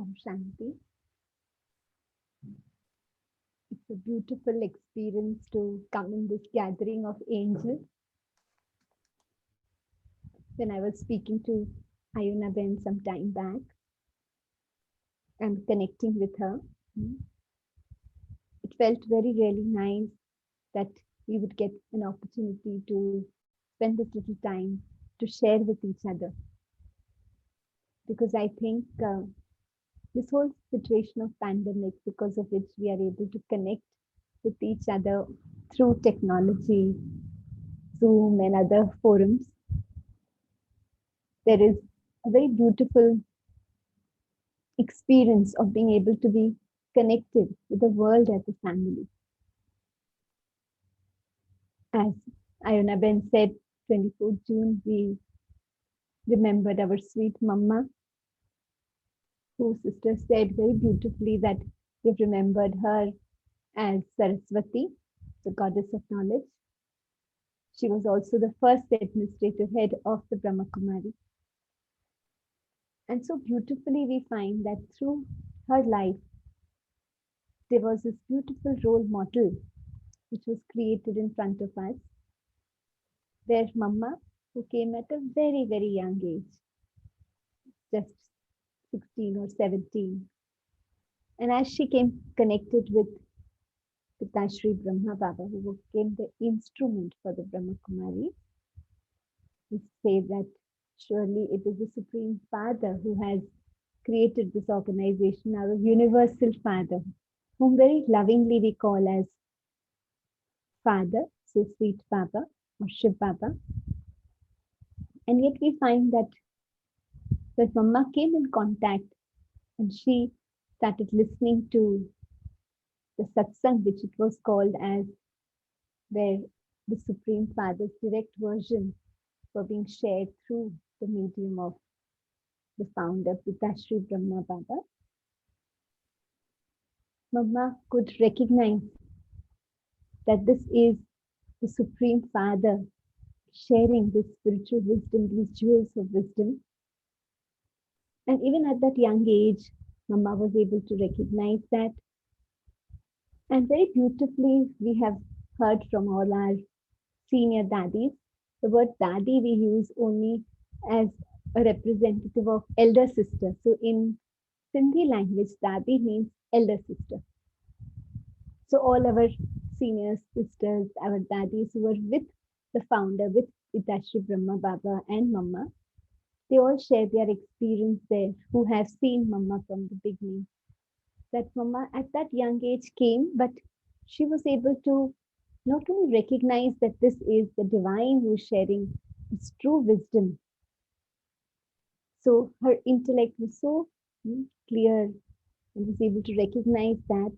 Om Shanti. It's a beautiful experience to come in this gathering of angels. When I was speaking to Ayuna Ben some time back and connecting with her, it felt very, really nice that we would get an opportunity to spend this little time to share with each other. Because I think this whole situation of pandemic, because of which we are able to connect with each other through technology, Zoom, and other forums, there is a very beautiful experience of being able to be connected with the world as a family. As Ayana Ben said, 24th June, we remembered our sweet Mama, whose sister said very beautifully that we've remembered her as Saraswati, the goddess of knowledge. She was also the first administrative head of the Brahma Kumari. And so beautifully, we find that through her life, there was this beautiful role model which was created in front of us, where Mama, who came at a very, very young age, just 16 or 17, and as she came connected with Pitashri Brahma Baba, who became the instrument for the Brahma Kumari, we say that surely it is the Supreme Father who has created this organization, our universal Father, whom very lovingly we call as Father, so sweet Baba or Shiv Baba. And yet we find that Mama came in contact and she started listening to the satsang, which it was called as, where the Supreme Father's direct version were being shared through the medium of the founder, Pitashri Brahma Baba. Mama could recognize that this is the Supreme Father sharing this spiritual wisdom, these jewels of wisdom. And even at that young age, Mama was able to recognize that. And very beautifully, we have heard from all our senior daddies. The word daddy we use only as a representative of elder sister. So in Sindhi language, dadi means elder sister. So all our senior sisters, our daddies who were with the founder, with Pitashri Brahma Baba and Mama, they all share their experience there, who have seen Mama from the beginning. That Mama at that young age came, but she was able to not only recognize that this is the divine who's sharing its true wisdom. So her intellect was so clear and was able to recognize that.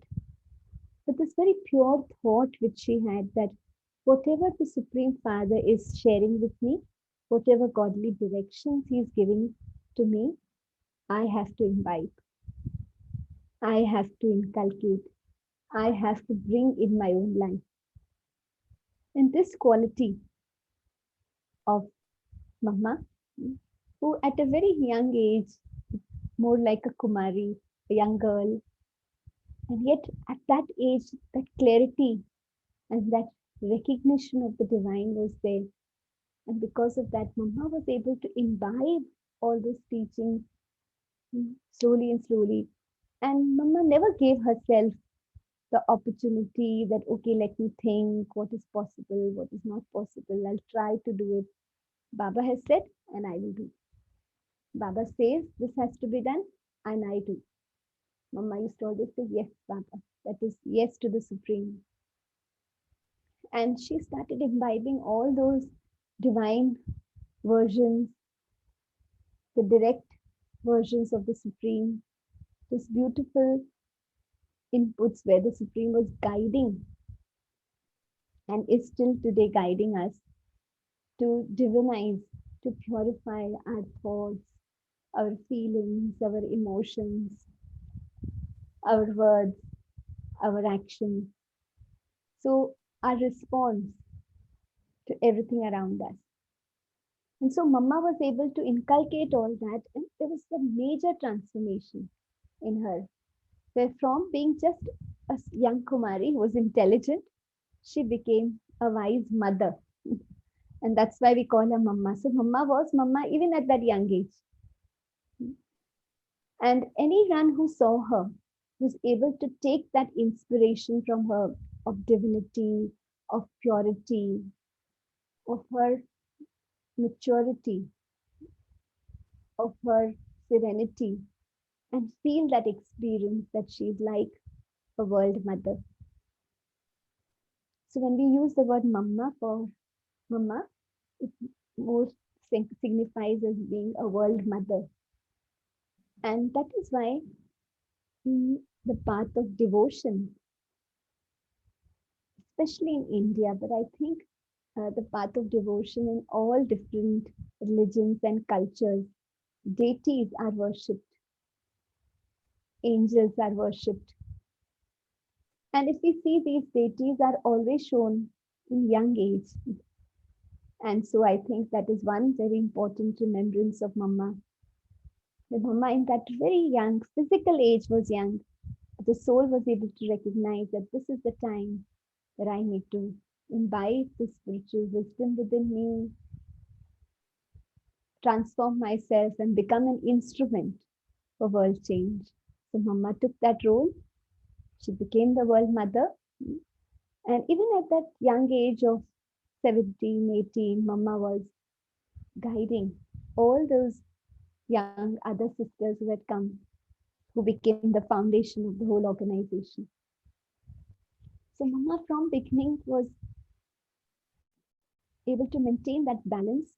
But this very pure thought which she had, that whatever the Supreme Father is sharing with me, whatever godly directions he is giving to me, I have to imbibe. I have to inculcate. I have to bring in my own life. And this quality of Mama, who at a very young age, more like a Kumari, a young girl, and yet at that age, that clarity and that recognition of the divine was there. And because of that, Mama was able to imbibe all those teachings slowly and slowly. And Mama never gave herself the opportunity that, okay, let me think what is possible, what is not possible. I'll try to do it. Baba has said, and I will do. Baba says this has to be done, and I do. Mama used to always say, yes, Baba. That is yes to the Supreme. And she started imbibing all those divine versions, the direct versions of the Supreme, those beautiful inputs where the Supreme was guiding and is still today guiding us to divinize, to purify our thoughts, our feelings, our emotions, our words, our actions. So, our response to everything around us. And so, Mama was able to inculcate all that, and there was a major transformation. in her, where from being just a young Kumari who was intelligent, she became a wise mother. And that's why we call her Mamma. So Mamma was Mamma even at that young age. And anyone who saw her was able to take that inspiration from her of divinity, of purity, of her maturity, of her serenity, and feel that experience that she's like a world mother. So when we use the word Mamma for Mamma, it more signifies as being a world mother. And that is why the path of devotion, especially in India, but I think the path of devotion in all different religions and cultures, deities are worshipped, angels are worshipped. And if we see these deities are always shown in young age. And so I think that is one very important remembrance of Mama. The Mama in that very young physical age was young. The soul was able to recognize that this is the time that I need to imbibe the spiritual wisdom within me, transform myself and become an instrument for world change. So Mama took that role. She became the world mother. And even at that young age of 17, 18, Mama was guiding all those young other sisters who had come, who became the foundation of the whole organization. So Mama from beginning was able to maintain that balance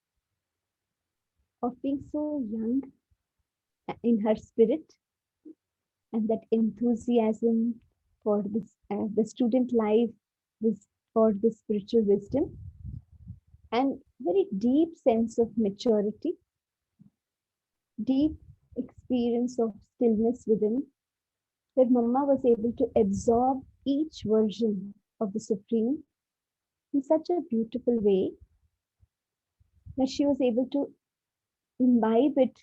of being so young in her spirit and that enthusiasm for this, the student life, this for the spiritual wisdom, and very deep sense of maturity, deep experience of stillness within, that Mama was able to absorb each version of the Supreme in such a beautiful way that she was able to imbibe it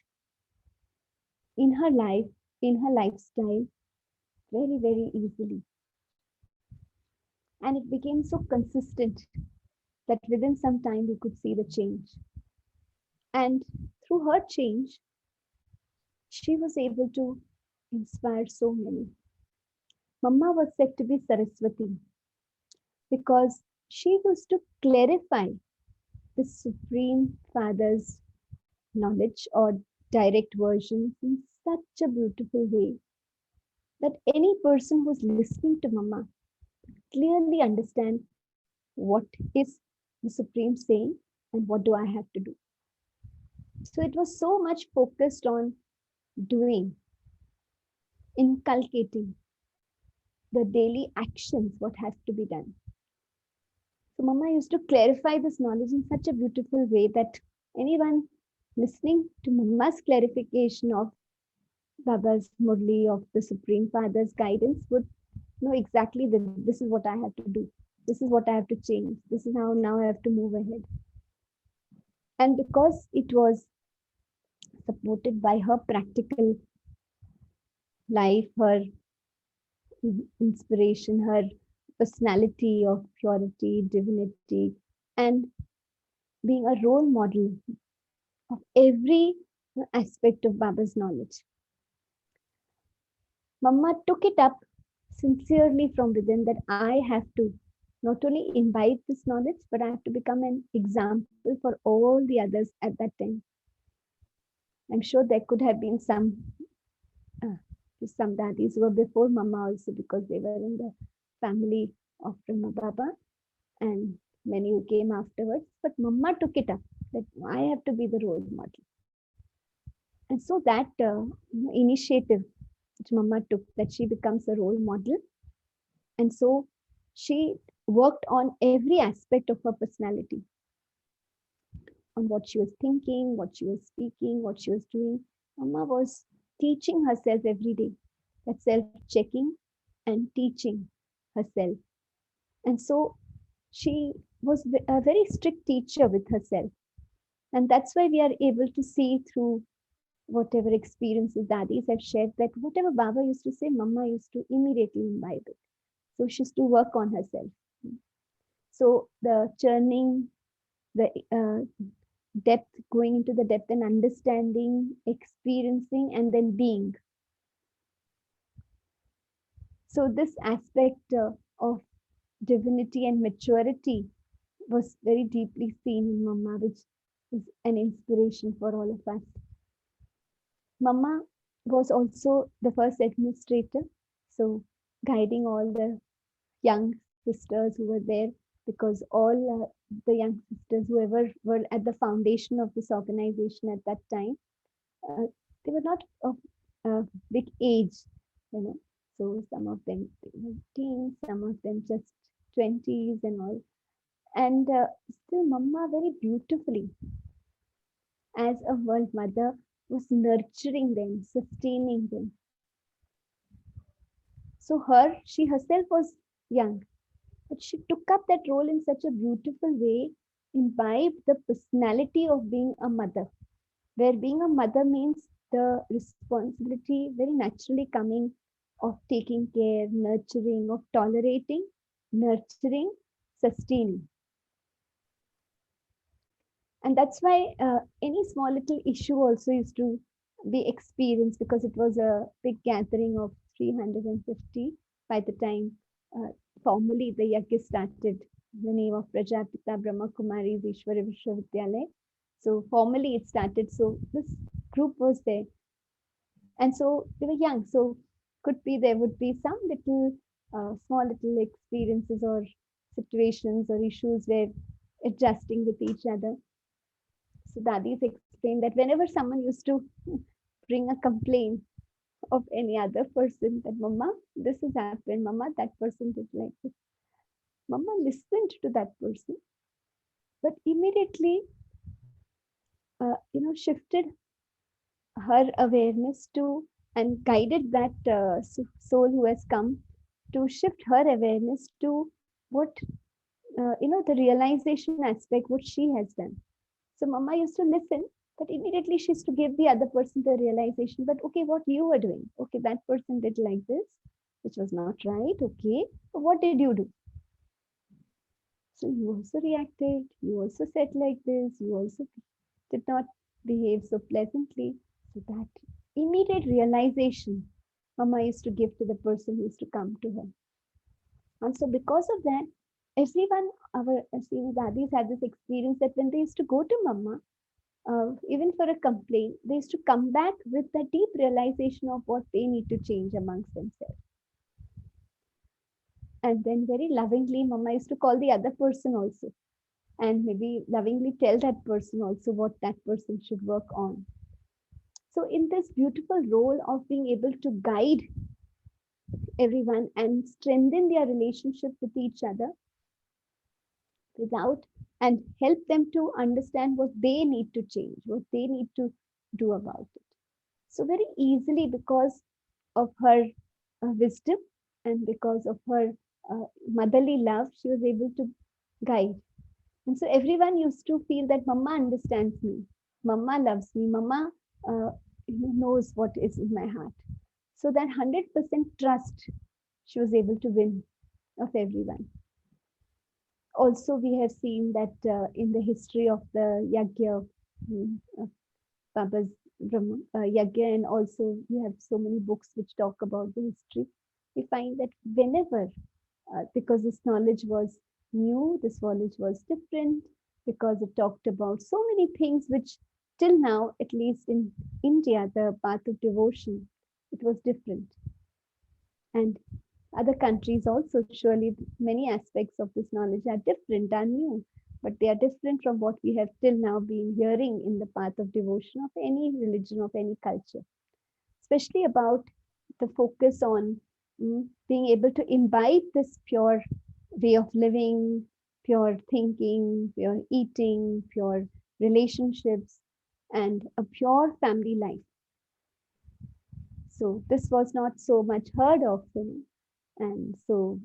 in her life, in her lifestyle, very, very easily. And it became so consistent that within some time we could see the change. And through her change, she was able to inspire so many. Mama was said to be Saraswati because she used to clarify the Supreme Father's knowledge or direct versions in such a beautiful way that any person who's listening to Mama clearly understand what is the Supreme saying and what do I have to do. So it was so much focused on doing, inculcating the daily actions, what has to be done. So Mama used to clarify this knowledge in such a beautiful way that anyone listening to Mama's clarification of Baba's Murli, of the Supreme Father's guidance, would know exactly that this is what I have to do. This is what I have to change. This is how now I have to move ahead. And because it was supported by her practical life, her inspiration, her personality of purity, divinity, and being a role model of every aspect of Baba's knowledge. Mama took it up sincerely from within that I have to not only imbibe this knowledge, but I have to become an example for all the others at that time. I'm sure there could have been uh, some daddies who were before Mama also because they were in the family of Brahma Baba and many who came afterwards. But Mama took it up that I have to be the role model. And so that initiative which Mama took, that she becomes a role model. And so she worked on every aspect of her personality, on what she was thinking, what she was speaking, what she was doing. Mama was teaching herself every day, that self checking and teaching herself. And so she was a very strict teacher with herself. And that's why we are able to see through whatever experiences daddies have shared, that whatever Baba used to say, Mama used to immediately imbibe it. So she used to work on herself. So the churning, the depth, going into the depth and understanding, experiencing, and then being. So this aspect of divinity and maturity was very deeply seen in Mama, which is an inspiration for all of us. Mama was also the first administrator, so guiding all the young sisters who were there, because all the young sisters, whoever were at the foundation of this organization at that time, uh, they were not of big age, you know. So some of them were teens, some of them just 20s and all. And still, Mama very beautifully, as a world mother, was nurturing them, sustaining them. So she herself was young, but she took up that role in such a beautiful way, imbibed the personality of being a mother, where being a mother means the responsibility very naturally coming of taking care, nurturing, of tolerating, nurturing, sustaining. And that's why any small little issue also used to be experienced, because it was a big gathering of 350 by the time uh, formally the yajna started, the name of Prajapita Brahma Kumari's Ishwara Vishwavidyalaya. So formally it started. So this group was there. And so they were young. So could be there would be some little small little experiences or situations or issues where adjusting with each other. So Dadis explained that whenever someone used to bring a complaint of any other person, that Mama, this has happened, Mama, that person did like this. Mama listened to that person, but immediately, shifted her awareness to, and guided that soul who has come to shift her awareness to what, the realization aspect, what she has done. So Mama used to listen, but immediately she used to give the other person the realization. But okay, what you were doing? Okay, that person did like this, which was not right. Okay, but what did you do? So you also reacted. You also said like this. You also did not behave so pleasantly. So that immediate realization Mama used to give to the person who used to come to her. And so because of that, everyone, our senior daddies had this experience that when they used to go to Mama, even for a complaint, they used to come back with the deep realization of what they need to change amongst themselves. And then very lovingly, Mama used to call the other person also, and maybe lovingly tell that person also what that person should work on. So, in this beautiful role of being able to guide everyone and strengthen their relationship with each other without, and help them to understand what they need to change, what they need to do about it. So, very easily, because of her wisdom and because of her motherly love, she was able to guide. And so everyone used to feel that Mama understands me, Mama loves me, Mama knows what is in my heart. So that 100% trust she was able to win of everyone. Also, we have seen that in the history of the Yagya, of Baba's Brahma, Yagya, and also we have so many books which talk about the history. We find that whenever, because this knowledge was new, this knowledge was different, because it talked about so many things which till now, at least in India, the path of devotion, it was different. And other countries also, surely many aspects of this knowledge are different, are new, but they are different from what we have till now been hearing in the path of devotion of any religion, of any culture, especially about the focus on being able to imbibe this pure way of living, pure thinking, pure eating, pure relationships, and a pure family life. So this was not so much heard of. And so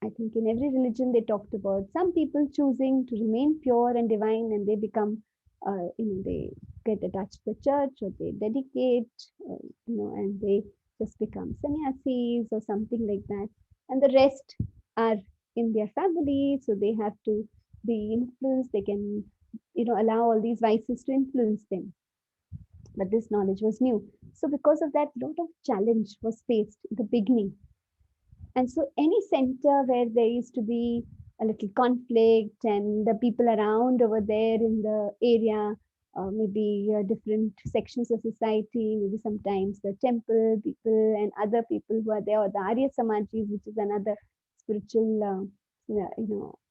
I think in every religion they talked about some people choosing to remain pure and divine, and they become they get attached to the church, or they dedicate, and they just become sannyasis or something like that. And the rest are in their family, so they have to be influenced. They can, allow all these vices to influence them. But this knowledge was new. So because of that, lot of challenge was faced in the beginning. And so any center where there used to be a little conflict, and the people around over there in the area, maybe different sections of society, maybe sometimes the temple people and other people who are there, or the Arya Samajis, which is another spiritual,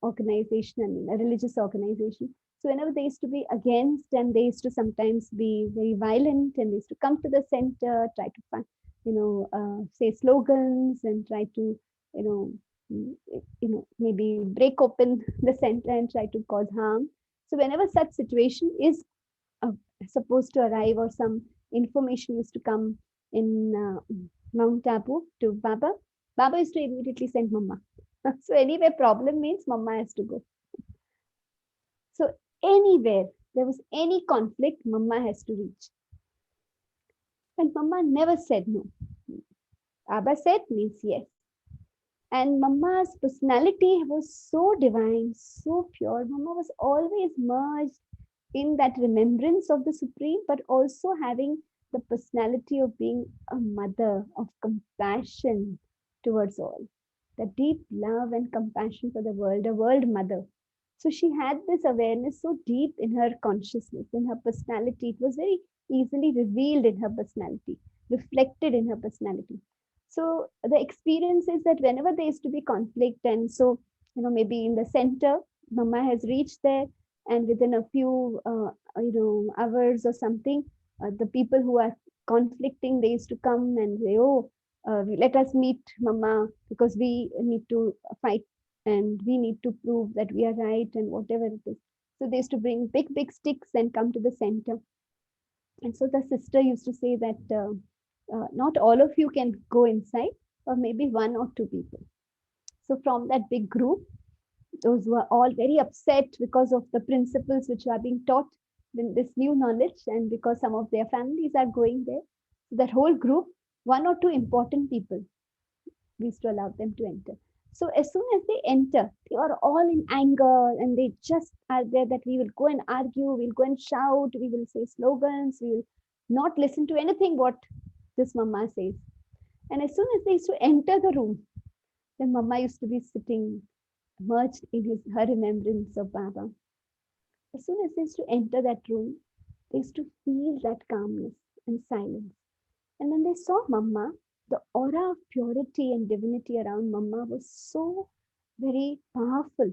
organization, I mean, a religious organization. So whenever they used to be against, and they used to sometimes be very violent, and they used to come to the center, try to find, say slogans, and try to, you know, maybe break open the center and try to cause harm. So whenever such situation is uh, supposed to arrive, or some information is to come in Mount Abu to Baba, Baba is to immediately send Mama. So anywhere problem means Mama has to go. So anywhere there was any conflict, Mama has to reach. And Mama never said no. Baba said means yes. And Mama's personality was so divine, so pure. Mama was always merged in that remembrance of the Supreme, but also having the personality of being a mother of compassion towards all. The deep love and compassion for the world, a world mother. So she had this awareness so deep in her consciousness, in her personality. It was very easily revealed in her personality, reflected in her personality. So the experience is that whenever there is to be conflict, and so, maybe in the center, Mama has reached there, and within a few, hours or something, the people who are conflicting, they used to come and say, oh, let us meet Mama, because we need to fight, and we need to prove that we are right, and whatever it is. So they used to bring big, big sticks and come to the center. And so the sister used to say that not all of you can go inside, or maybe one or two people. So from that big group, those who are all very upset because of the principles which are being taught in this new knowledge, and because some of their families are going there, so that whole group, one or two important people, we used to allow them to enter. So as soon as they enter, they are all in anger, and they just are there that we will go and argue, we'll go and shout, we will say slogans, we will not listen to anything what this Mama says. And as soon as they used to enter the room, then Mama used to be sitting merged in her remembrance of Baba. As soon as they used to enter that room, they used to feel that calmness and silence. And when they saw Mama, the aura of purity and divinity around Mama was so very powerful.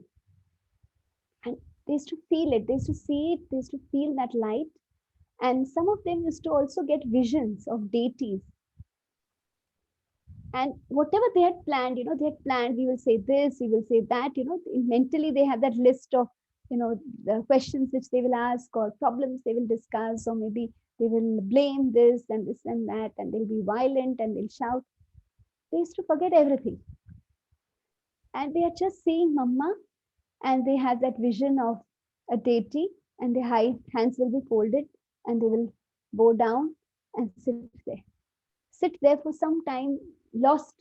And they used to feel it, they used to see it, they used to feel that light. And some of them used to also get visions of deities. And whatever they had planned, they had planned, we will say this, we will say that, mentally they have that list of, the questions which they will ask, or problems they will discuss, or maybe they will blame this and that, and they'll be violent and they'll shout. They used to forget everything. And they are just seeing Mama, and they have that vision of a deity, and their hands will be folded, and they will bow down and sit there. Sit there for some time, lost.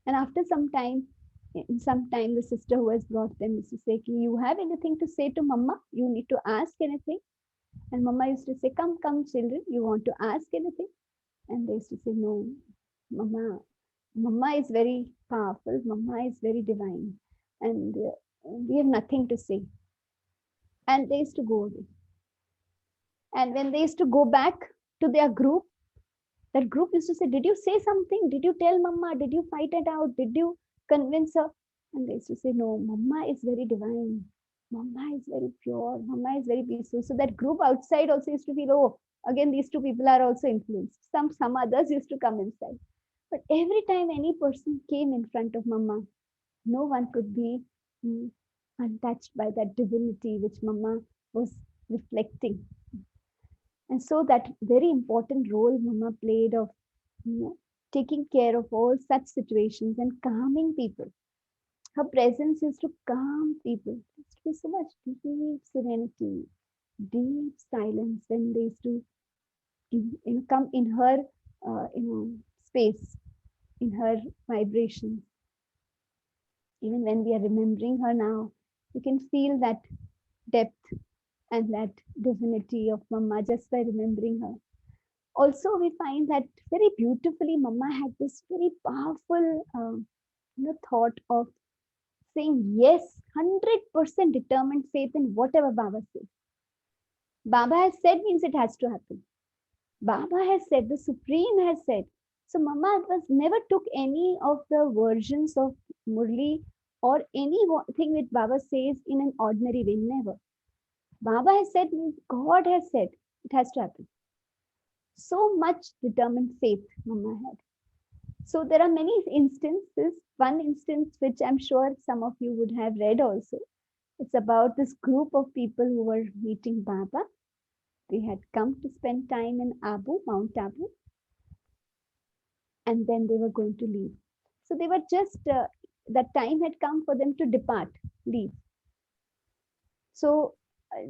And after some time, in some time, the sister who has brought them used to say, you have anything to say to Mama? You need to ask anything? And Mama used to say, come, come, children, you want to ask anything? And they used to say, no, Mama is very powerful. Mama is very divine. And we have nothing to say. And they used to go away. And when they used to go back to their group, that group used to say, did you say something? Did you tell Mama? Did you fight it out? Did you convince her? And they used to say, no, Mama is very divine. Mama is very pure. Mama is very peaceful. So that group outside also used to feel, oh, again, these two people are also influenced. Some others used to come inside. But every time any person came in front of Mama, no one could be untouched by that divinity which Mama was reflecting. And so that very important role Mama played of, taking care of all such situations and calming people. Her presence used to calm people. There used to be so much deep serenity, deep silence when they used to come in her space, in her vibrations. Even when we are remembering her now, you can feel that depth and that divinity of Mama just by remembering her. Also, we find that very beautifully, Mama had this very powerful thought of saying yes, 100% determined faith in whatever Baba says. Baba has said means it has to happen. Baba has said, the Supreme has said. So Mama was never took any of the versions of Murli or anything which Baba says in an ordinary way. Never. Baba has said means God has said it has to happen. So much determined faith Mama had. So there are many instances. One instance which I'm sure some of you would have read also. It's about this group of people who were meeting Baba. They had come to spend time in Abu, Mount Abu, and then they were going to leave. So they were just, that time had come for them to depart, leave. So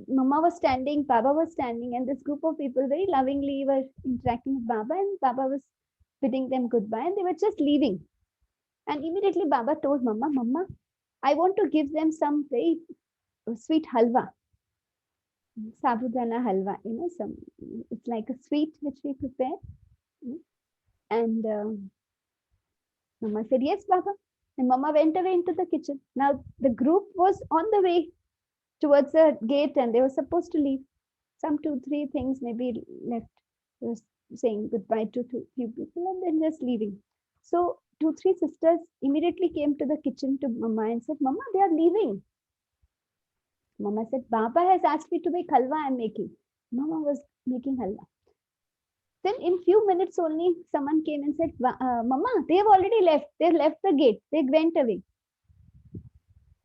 Mama was standing, Baba was standing, and this group of people very lovingly were interacting with Baba, and Baba was bidding them goodbye, and they were just leaving. And immediately Baba told Mama, Mama, I want to give them some very sweet halwa, sabudana halwa, some, it's like a sweet which we prepare. And Mama said, yes, Baba. And Mama went away into the kitchen. Now the group was on the way towards the gate and they were supposed to leave. Some 2-3 things maybe left. They were saying goodbye to few people and then just leaving. So 2-3 sisters immediately came to the kitchen to Mama and said, Mama, they are leaving. Mama said, Baba has asked me to make halwa, I'm making. Mama was making halwa. Then in few minutes only, someone came and said, Mama, they've already left. They've left the gate. They went away.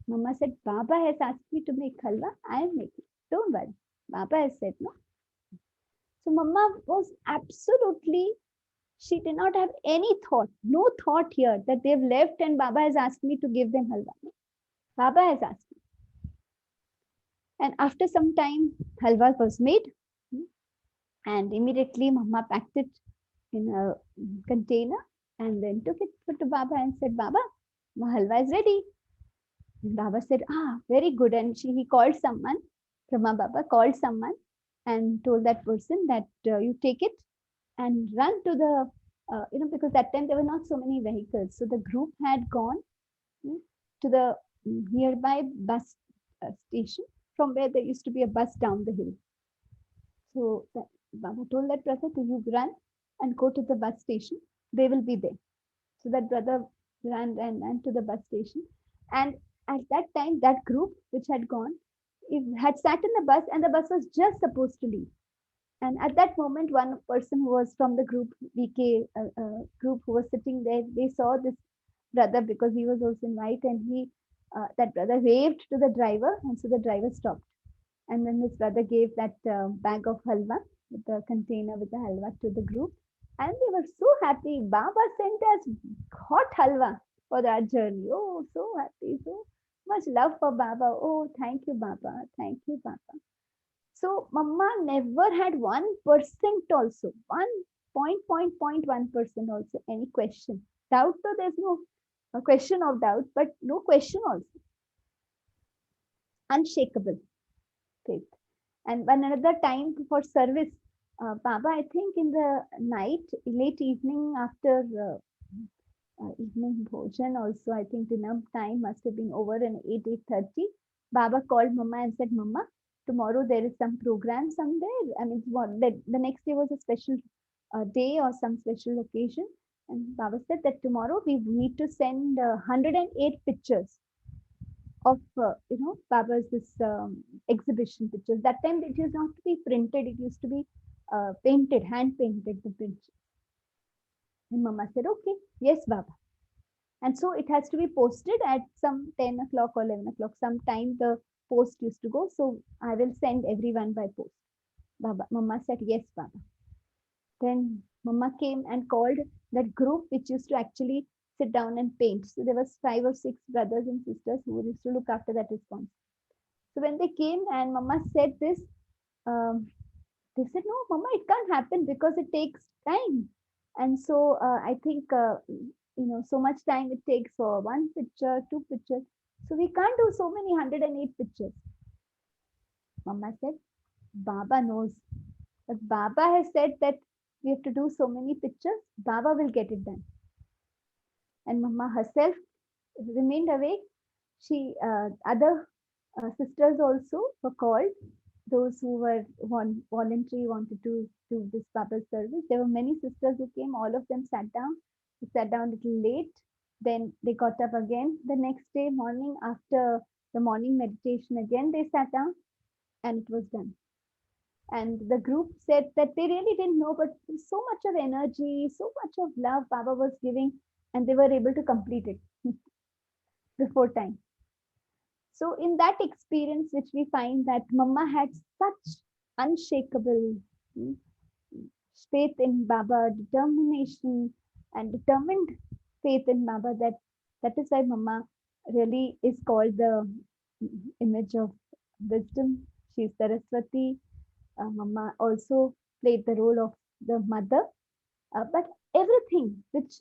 Mama said, Baba has asked me to make halwa. I am making. Don't worry. Baba has said no. So Mama was absolutely, she did not have any thought, no thought here that they've left and Baba has asked me to give them halwa. Baba has asked me. And after some time, halwa was made. And immediately Mama packed it in a container and then took it to Baba and said, Baba, my halwa is ready. And Baba said, very good. And he called someone, Brahma Baba called someone and told that person that you take it and run to the, because that time there were not so many vehicles. So the group had gone to the nearby bus station from where there used to be a bus down the hill. So Baba told that brother to you run and go to the bus station. They will be there. So that brother ran and to the bus station. And at that time, that group which had gone, it had sat in the bus and the bus was just supposed to leave. And at that moment, one person who was from the group, VK group who was sitting there, they saw this brother because he was also in white and that brother waved to the driver and so the driver stopped. And then his brother gave that bag of halwa, with the container with the halwa to the group. And they were so happy. Baba sent us hot halwa for that journey. Oh, so happy. So much love for Baba. Oh, thank you, Baba. Thank you, Baba. So Mama never had 1% also. 1.1% also. Any question. Doubt, so there's no question of doubt, but no question also. Unshakable faith. And one another time for service, Baba, I think in the night, late evening after evening bhojan also, I think dinner time must have been over in 8:30. Baba called Mama and said, Mama, tomorrow there is some program somewhere. I mean, the next day was a special day or some special occasion. And Baba said that tomorrow we need to send 108 pictures of Baba's this exhibition pictures. That time it used not to be printed; it used to be painted, hand painted the pictures. And Mama said, "Okay, yes, Baba." And so it has to be posted at some 10 o'clock or 11 o'clock. Sometime the post used to go, so I will send everyone by post. Baba, Mama said, "Yes, Baba." Then Mama came and called that group which used to actually sit down and paint. So there was 5 or 6 brothers and sisters who used to look after that response. So when they came and Mama said this, um, they said, "No, Mama, it can't happen because it takes time." And so I think so much time it takes for one picture, two pictures. So we can't do so many 108 pictures. Mama said, "Baba knows, but Baba has said that we have to do so many pictures. Baba will get it done." And Mama herself remained awake. She other sisters also were called. Those who were voluntary wanted to do this Baba service. There were many sisters who came. All of them sat down. They sat down a little late. Then they got up again the next day morning after the morning meditation. Again they sat down and it was done. And the group said that they really didn't know, but so much of energy, so much of love Baba was giving, and they were able to complete it before time. So in that experience, which we find that Mama had such unshakable mm, faith in Baba, determination and determined faith in Baba, that is why Mama really is called the image of wisdom. She is Saraswati. Mama also played the role of the mother. But everything which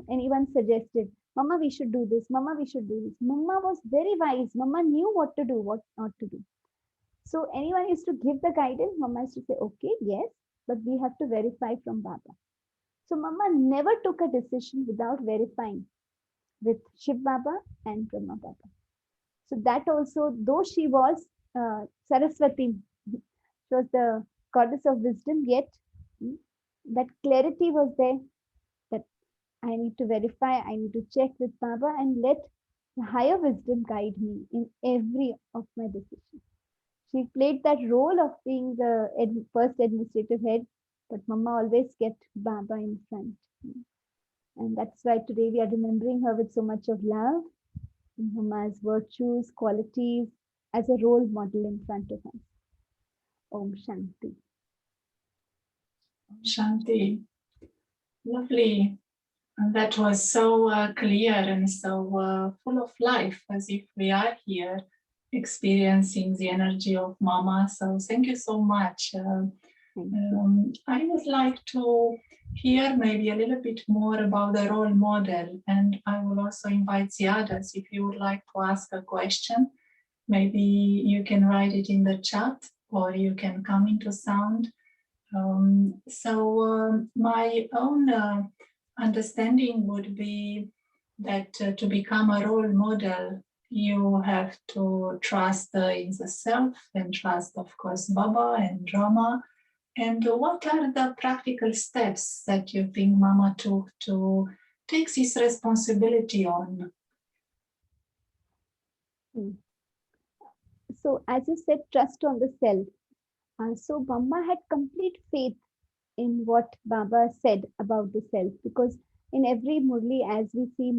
anyone suggested, Mama, we should do this. Mama, we should do this. Mama was very wise. Mama knew what to do, what not to do. So anyone used to give the guidance. Mama used to say, okay, yes, but we have to verify from Baba. So Mama never took a decision without verifying with Shiv Baba and Brahma Baba. So that also, though she was Saraswati, she was the goddess of wisdom, yet mm, that clarity was there that I need to verify, I need to check with Baba and let the higher wisdom guide me in every of my decisions. She played that role of being the first administrative head, but Mama always kept Baba in front. And that's why today we are remembering her with so much of love, Mama's virtues, qualities, as a role model in front of us. Om Shanti. Shanti, lovely. And that was so clear and so full of life, as if we are here experiencing the energy of Mama. So thank you so much. I would like to hear maybe a little bit more about the role model, and I will also invite the others if you would like to ask a question. Maybe you can write it in the chat or you can come into sound. My own understanding would be that to become a role model, you have to trust in the self and trust, of course, Baba and Rama. And what are the practical steps that you think Mama took to take this responsibility on? So, as you said, trust on the self. So, Mama had complete faith in what Baba said about the self, because in every Murli, as we see,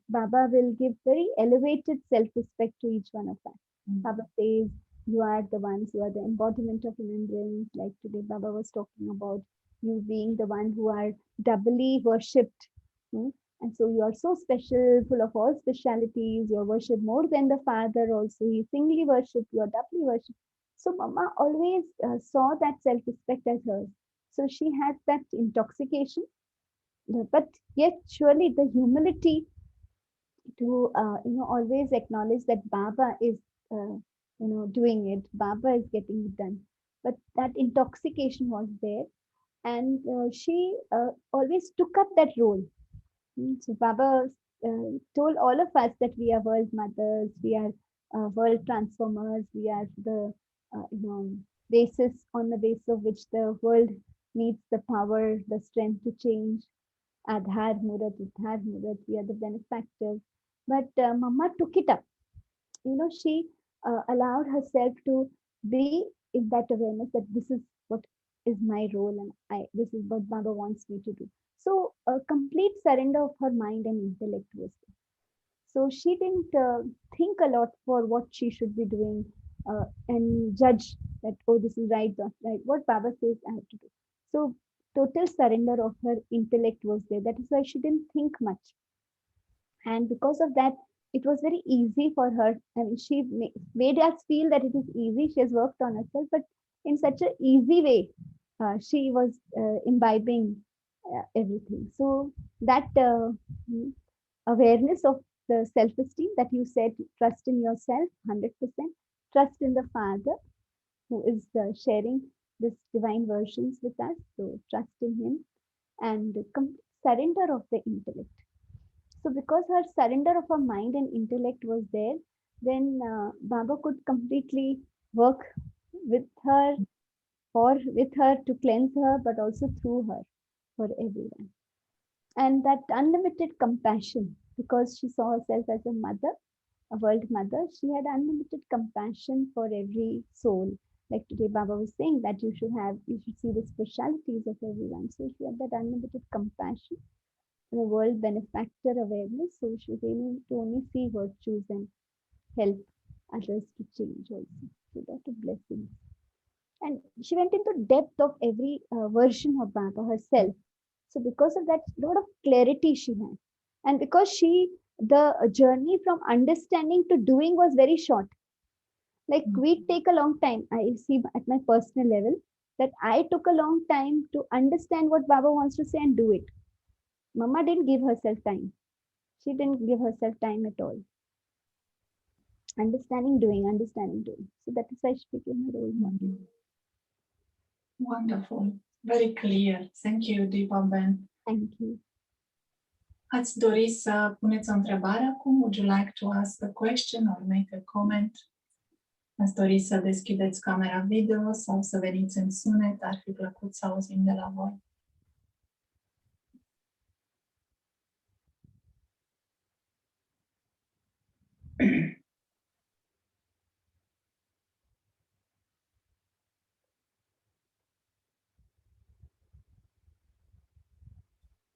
Baba will give very elevated self respect to each one of us. Baba says, "You are the ones, you are the embodiment of remembrance." Like today, Baba was talking about you being the one who are doubly worshipped. And so you are so special, full of all specialities. You're worshipped more than the Father, also. He singly worshipped, you're doubly worshipped. So, Mama always saw that self respect as hers. So she had that intoxication, but yet surely the humility to always acknowledge that Baba is doing it, Baba is getting it done. But that intoxication was there, and she always took up that role. So Baba told all of us that we are world mothers, we are world transformers, we are the basis on the basis of which the world needs the power, the strength to change. Adhar Murat, Udhar Murat, we are the benefactors. But Mama took it up. She allowed herself to be in that awareness that this is what is my role and this is what Baba wants me to do. So a complete surrender of her mind and intellect was there. So she didn't think a lot for what she should be doing and judge that, oh, this is right, not right. What Baba says, I have to do. So total surrender of her intellect was there. That is why she didn't think much. And because of that, it was very easy for her. I mean, she made us feel that it is easy. She has worked on herself, but in such an easy way, she was imbibing everything. So that awareness of the self-esteem that you said, trust in yourself, 100%, trust in the Father who is sharing this divine versions with us. So trust in Him and complete surrender of the intellect. So because her surrender of her mind and intellect was there, then Baba could completely work with her or with her to cleanse her, but also through her for everyone. And that unlimited compassion, because she saw herself as a mother, a world mother, she had unlimited compassion for every soul. Like today, Baba was saying that you should see the specialities of everyone. So she had that unlimited compassion, the world benefactor awareness. So she was able to only see virtues and help others to change also. So that a blessing. And she went into depth of every version of Baba herself. So because of that, lot of clarity she had, and because the journey from understanding to doing was very short. Like we take a long time. I see at my personal level that I took a long time to understand what Baba wants to say and do it. Mama didn't give herself time. She didn't give herself time at all. Understanding, doing. So that is why she became a role model. Wonderful. Very clear. Thank you, Deepa Ben. Thank you. Ați dori să puneți o întrebare acum? Would you like to ask a question or make a comment? Ați dori să deschideți camera video sau să veniți în sunet? Ar fi plăcut să auzim de la voi.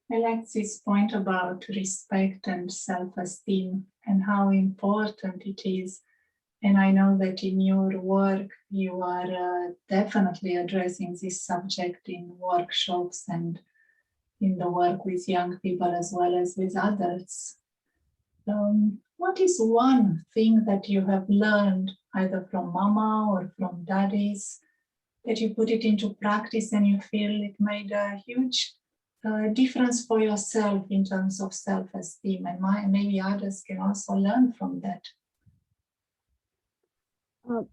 I like this point about respect and self-esteem and how important it is. And I know that in your work, you are definitely addressing this subject in workshops and in the work with young people as well as with adults. What is one thing that you have learned either from mama or from daddies that you put it into practice and you feel it made a huge difference for yourself in terms of self-esteem, and maybe others can also learn from that?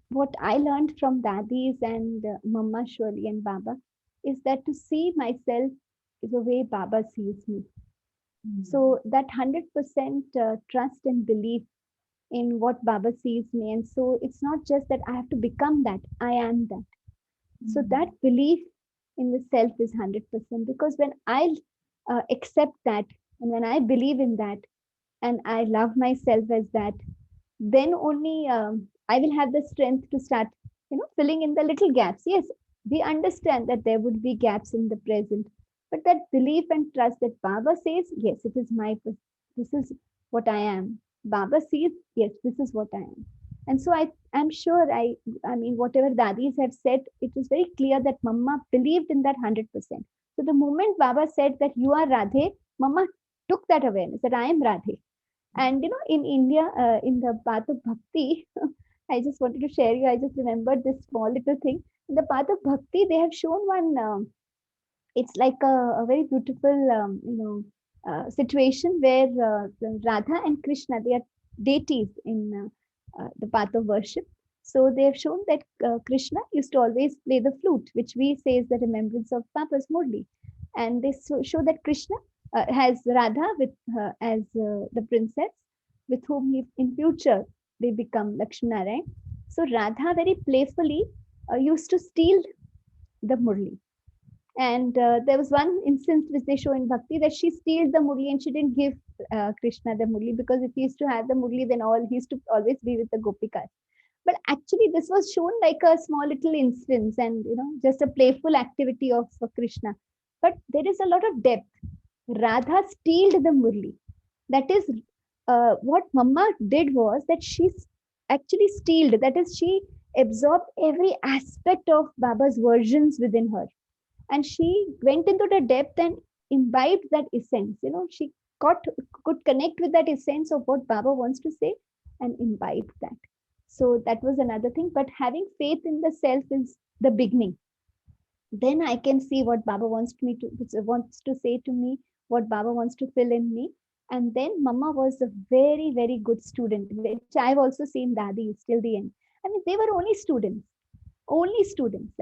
What I learned from daddies and mama surely and Baba is that to see myself is the way Baba sees me. So that 100% trust and belief in what Baba sees me. And so it's not just that I have to become that, I am that. So that belief in the self is 100%, because when I accept that and when I believe in that and I love myself as that, then only I will have the strength to start, filling in the little gaps. Yes, we understand that there would be gaps in the present, but that belief and trust that Baba says, yes, it is this is what I am. Baba sees, yes, this is what I am. And so I'm sure I mean, whatever dadis have said, it was very clear that Mama believed in that 100%. So the moment Baba said that you are Radhe, Mama took that awareness that I am Radhe. And in India, in the path of bhakti, I just wanted to share you. I just remembered this small little thing. In the path of bhakti, they have shown one. It's like a very beautiful, situation where Radha and Krishna, they are deities in the path of worship. So they have shown that Krishna used to always play the flute, which we say is the remembrance of Papa's Murli. And they show that Krishna has Radha with as the princess, with whom he in future they become Lakshminarayan. So Radha very playfully used to steal the Murli. And there was one instance which they show in Bhakti that she steals the Murli and she didn't give Krishna the Murli, because if he used to have the Murli, then he used to always be with the Gopikas. But actually, this was shown like a small little instance and just a playful activity of Krishna. But there is a lot of depth. Radha stealed the Murli. That is what Mama did was that she actually stealed. That is, she absorbed every aspect of Baba's versions within her. And she went into the depth and imbibed that essence. She could connect with that essence of what Baba wants to say and imbibe that. So that was another thing. But having faith in the self is the beginning. Then I can see what Baba wants to say to me, what Baba wants to fill in me. And then Mama was a very, very good student, which I've also seen Dadi till the end. I mean, they were only students.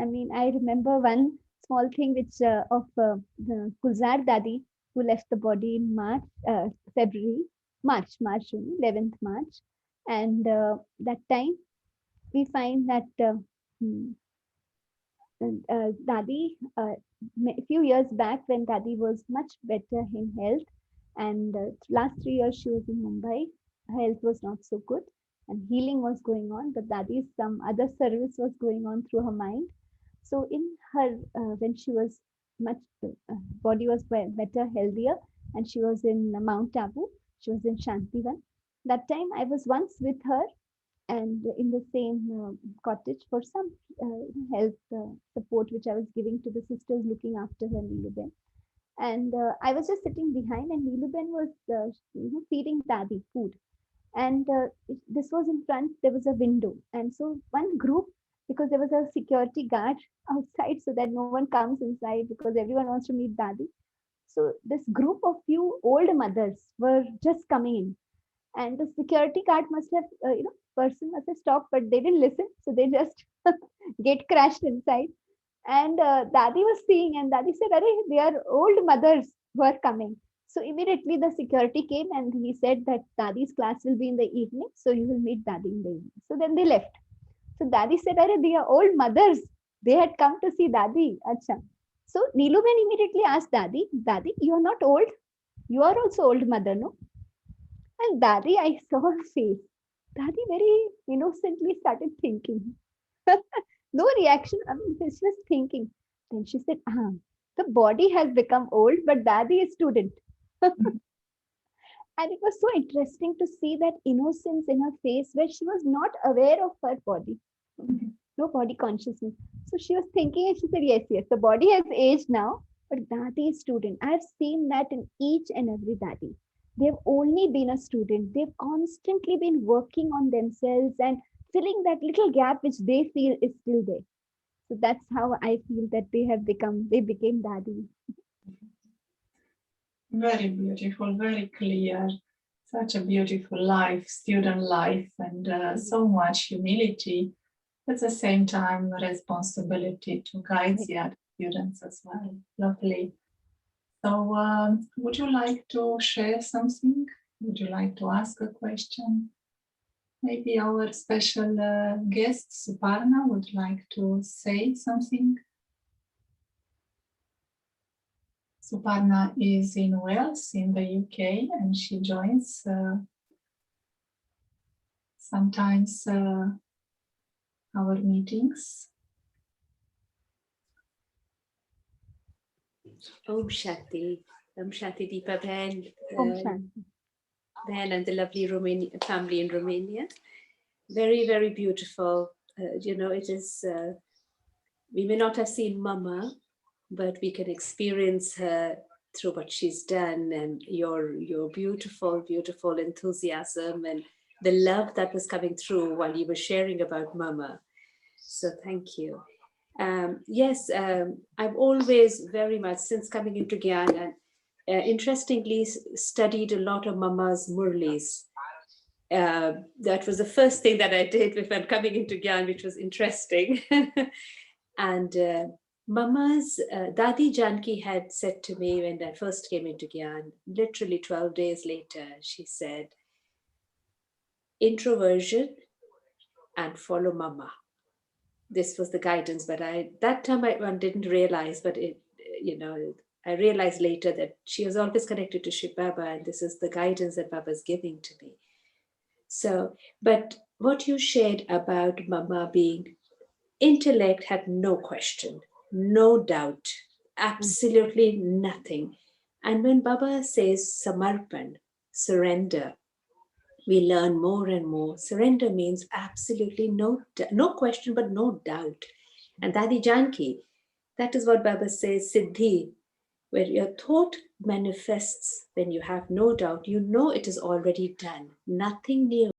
I mean, I remember one small thing which of the Gulzar Dadi, who left the body in February, March, 11th March. And that time we find that hmm, Dadi, a few years back when Dadi was much better in health, and last 3 years she was in Mumbai, her health was not so good, and healing was going on, but Dadi's some other service was going on through her mind. So in her, when she was much, body was better, healthier, and she was in Mount Abu, she was in Shantivan. That time I was once with her and in the same cottage for some health support which I was giving to the sisters looking after her, Niluben. And I was just sitting behind, and Niluben was feeding Dadi food. And this was in front, there was a window. And so one group, because there was a security guard outside so that no one comes inside because everyone wants to meet Dadi. So this group of few old mothers were just coming in, and the security guard must have person must have stopped, but they didn't listen, so they just get crashed inside. And Dadi was seeing, and Dadi said, "Arey, they are old mothers who are coming." So immediately the security came and he said that Dadi's class will be in the evening, so you will meet Dadi in the evening. So then they left. So Dadi said, "Arey, they are old mothers, they had come to see Dadi." Acha. So Niluben immediately asked Dadi, "Dadi, you are not old, you are also old mother, no?" And Dadi, I saw her face. Dadi very innocently started thinking. No reaction. I mean, she's just thinking. Then she said, the body has become old, but Dadi is student. And it was so interesting to see that innocence in her face where she was not aware of her body. No body consciousness. So she was thinking and she said, yes, the body has aged now, but Dadi is student. I've seen that in each and every Dadi. They've only been a student. They've constantly been working on themselves and filling that little gap which they feel is still there. So that's how I feel that they became Dadi. Very beautiful, very clear. Such a beautiful life, student life, and so much humility. At the same time, responsibility to guide the other students as well. Lovely. So, would you like to share something? Would you like to ask a question? Maybe our special guest, Suparna, would like to say something. Suparna is in Wales, in the UK, and she joins sometimes our meetings. Om Shanti Deepa Ben, Shanti. Ben and the lovely family in Romania. Very, very beautiful. It is, we may not have seen Mama, but we can experience her through what she's done, and your beautiful, beautiful enthusiasm and the love that was coming through while you were sharing about Mama. So thank you. Yes, I've always very much, since coming into Gyan, and interestingly studied a lot of Mama's Murlis. That was the first thing that I did when coming into Gyan, which was interesting. And Mama's Dadi Janki had said to me when I first came into Gyan, literally 12 days later, she said, introversion and follow Mama. This was the guidance, but that time I didn't realize, but I realized later that she was always connected to Shiv Baba, and this is the guidance that Baba's giving to me. So, but what you shared about Mama being intellect had no question, no doubt, absolutely nothing. And when Baba says samarpan, surrender, we learn more and more. Surrender means absolutely no question, but no doubt. And Dadi Janki, that is what Baba says, Siddhi, Where your thought manifests when you have no doubt, you know it is already done. Nothing new